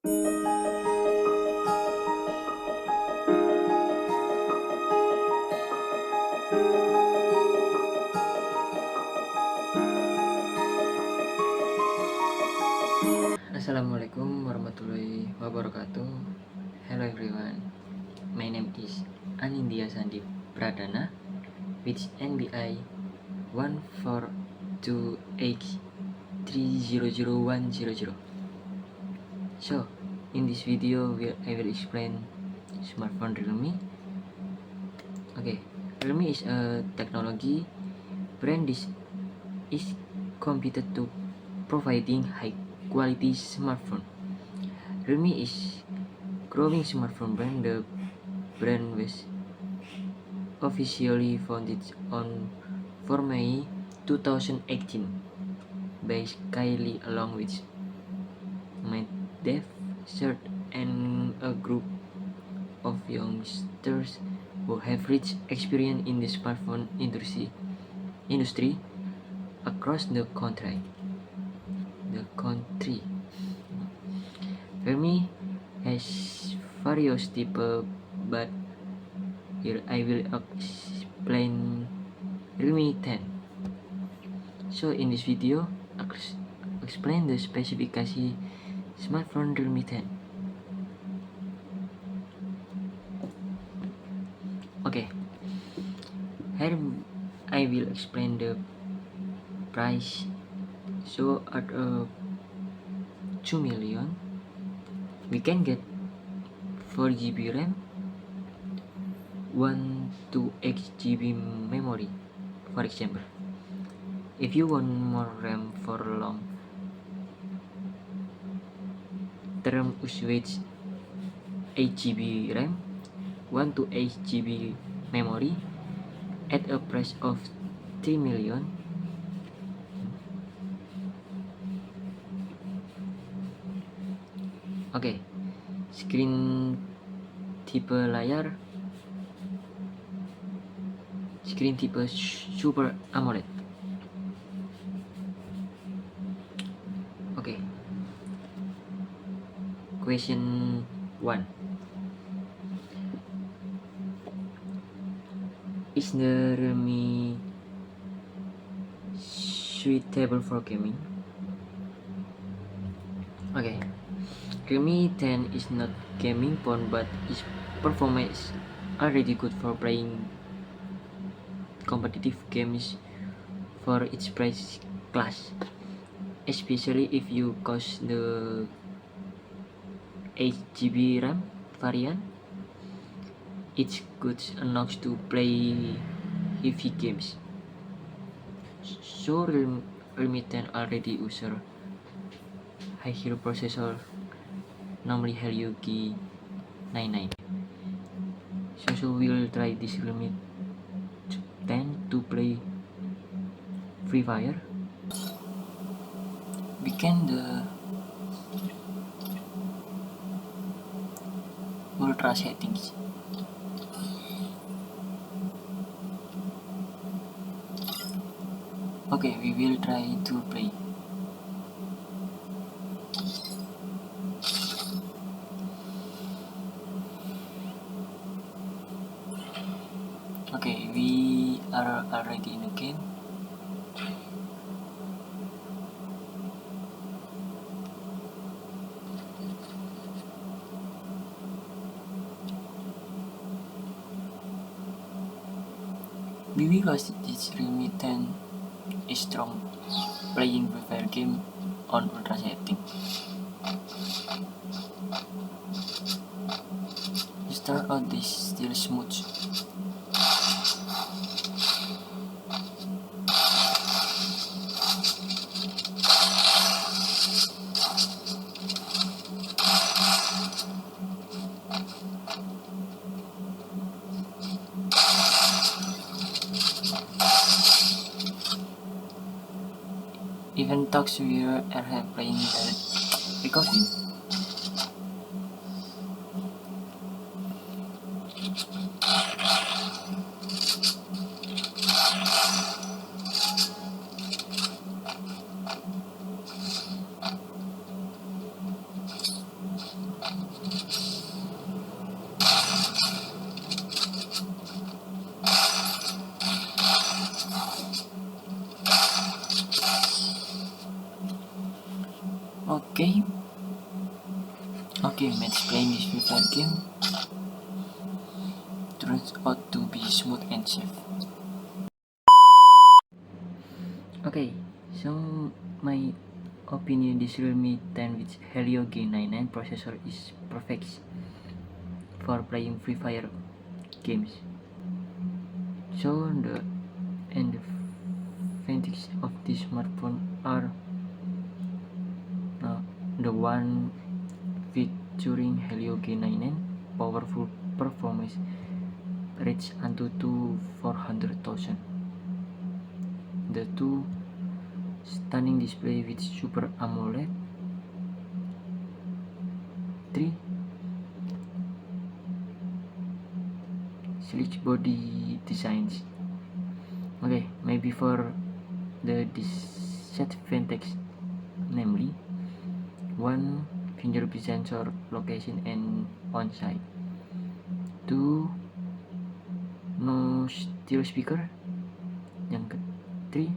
Assalamualaikum warahmatullahi wabarakatuh. Hello everyone, my name is Anindya Pradana with NBI 14283000100. So, in this video I will explain smartphone Realme. Okay, Realme is a technology brand is committed to providing high quality smartphone. Realme is growing smartphone brand. The brand was officially founded on 4 May 2018 by Kylie along with M.Ed, and a group of youngsters who have rich experience in the smartphone industry across the country. Realme has various types, but here I will explain Realme 10. So in this video, explain the specification smartphone Realme 10. Okay, here I will explain the price. So at 2 million we can get 4 GB RAM, 128 GB memory, for example. If you want more RAM for long term usage, 8 GB RAM, 128 GB memory at a price of 3 million. Okay, screen type layar, screen type Super AMOLED. Okay, question 1. Is the Realme suitable for gaming? Okay, Realme 10 is not gaming phone, but its performance is already good for playing competitive games for its price class, especially if you choose the 8 GB RAM variant. It's good enough to play heavy games. So Realme 10 already uses high-end processor, namely Helio G99. So we'll try this Realme 10 to play Free Fire. Begin the ultra settings. Okay, we will try to play. Okay, we are already in the game. Because this Realme 10 is strong playing Free Fire game on ultra setting. The start out is still smooth. Even talks we are playing the recording. Okay, match playing this Free Fire game turns out to be smooth and safe. Okay, so my opinion, this Realme 10 with Helio G99 processor is perfect for playing Free Fire games. So the advantages of this smartphone are the one featuring Helio G99 powerful performance reach unto to 400,000. The two stunning display with Super AMOLED 3 sleek body designs. Okay, maybe for the disadvantage, namely 1 fingerprint sensor location and on-site, 2 no stereo speaker, yang ke-3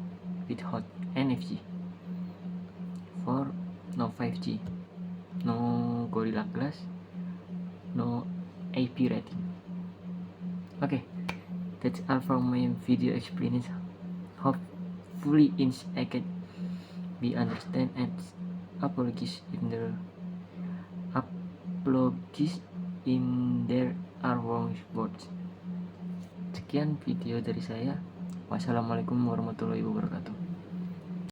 with hot NFC, 4 no 5G, no Gorilla Glass, no IP rating. Okay, that's all from my video experience. Hopefully I can be understand, and apologies in there are wrong words. Sekian video dari saya. Wassalamualaikum warahmatullahi wabarakatuh.